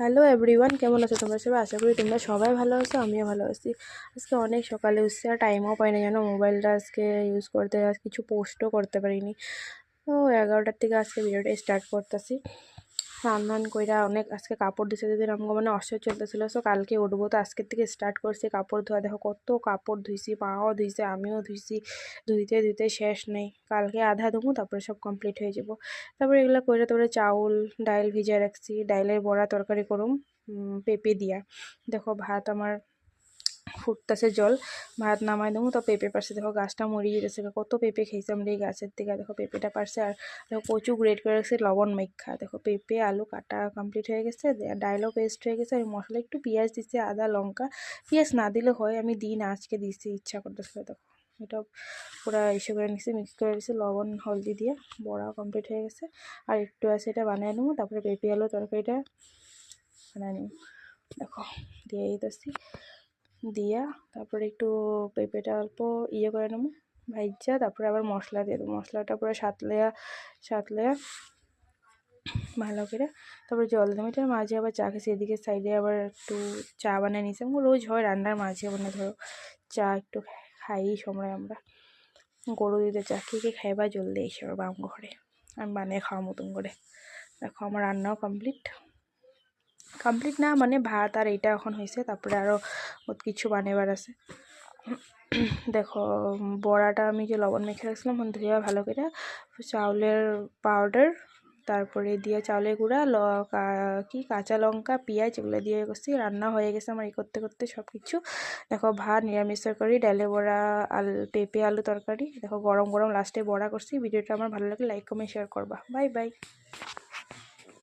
Hello everyone, কেমন আছো তোমরা সবাই? আশা করি তোমরা সবাই ভালো আছো, আমিও ভালো আছি। আজকে অনেক সকালে উঠছি আর টাইমও পাই না, জানো মোবাইলটা আজকে ইউজ করতে, আজ কিছু পোস্টও করতে পারিনি। তো 11টার থেকে আজকে ভিডিওটা স্টার্ট করতেছি। রান্নান কইরা অনেক আজকে কাপড় দিছে, যেদিন আমাকে মানে অসহ্য চলতেছিল। সো কালকে উঠবো, তো আজকের থেকে স্টার্ট করছি কাপড় ধোয়া। দেখো কত কাপড় ধুইছি, পাও ধুইছে, আমিও ধুইছি, ধুইতে ধুইতে শেষ নেই। কালকে আধা ধুবো, তারপরে সব কমপ্লিট হয়ে যাব। তারপরে এগুলো করে তারপরে চাউল ডাইল ভিজিয়ে রাখছি, ডাইলের বড়া তরকারি করুম পেঁপে দিয়া। দেখো ভাত আমার ফুটতেছে জল, ভাত নামাই দেবো। তো পেঁপে পারছে, দেখো গাছটা মরিয়ে গেছে, কত পেঁপে খেয়েছে আমরা এই গাছের থেকে। দেখো পেঁপেটা পারছে, আর দেখো কচু গ্রেট করে রাখছে লবণ মাইখা। দেখো পেঁপে আলু কাটা কমপ্লিট হয়ে গেছে, ডাইলও পেস্ট হয়ে গেছে। আর মশলা একটু পেঁয়াজ দিচ্ছে, আদা লঙ্কা। পেঁয়াজ না দিলে হয়, আমি দিই না, আজকে দিচ্ছি ইচ্ছা করতেছিল। দেখো এটা পুরো ইসে করে নিচ্ছি, মিক্স করে নিচ্ছি লবণ হলদি দিয়ে। বড়া কমপ্লিট হয়ে গেছে, আর একটু আছে, এটা বানিয়ে নেবো। তারপরে পেঁপে আলু তরকারিটা বানিয়ে নেব। দেখো দিয়ে দিতেছি, দিয়া তারপরে একটু পেঁপেটা অল্প করে নেবো ভাইজা, তারপরে আবার মশলা দিয়ে দেবো। মশলাটা পুরো সাতলেয়া সাতলেয়া ভালো করে তারপরে জল দেবো। এটার মাঝে আবার চা খেয়েছি, এদিকে সাইডে আবার একটু চা বানিয়ে নিয়েছি। আমার রোজ হয় রান্নার মাঝে, মানে ধরো চা একটু খাই সময় আমরা। গরু দিতে চা কে খাইবা জলদি এসে বাম ঘরে, আমি বানিয়ে খাওয়ার মতন করে। দেখো আমার রান্নাও কমপ্লিট না, মানে ভাত আর এইটা এখন হয়েছে, তারপরে আরও বহুত কিছু বানাবার আছে। দেখো বড়াটা আমি যে লবণ মেখে রাখছিলাম ধুয়ে ভালো করে, চাউলের পাউডার, তারপরে দিয়ে চাউলের গুঁড়া কাঁচা লঙ্কা পেঁয়াজ এগুলো দিয়ে করছি। রান্না হয়ে গেছে আমার করতে করতে সব কিছু। দেখো ভাত নিরামিষ তরকারি, ডালে বড়া, পেঁপে আলু তরকারি। দেখো গরম গরম লাস্টে বড়া করছি। ভিডিওটা আমার ভালো লাগলে লাইক কমেন্ট শেয়ার করবা। Bye bye.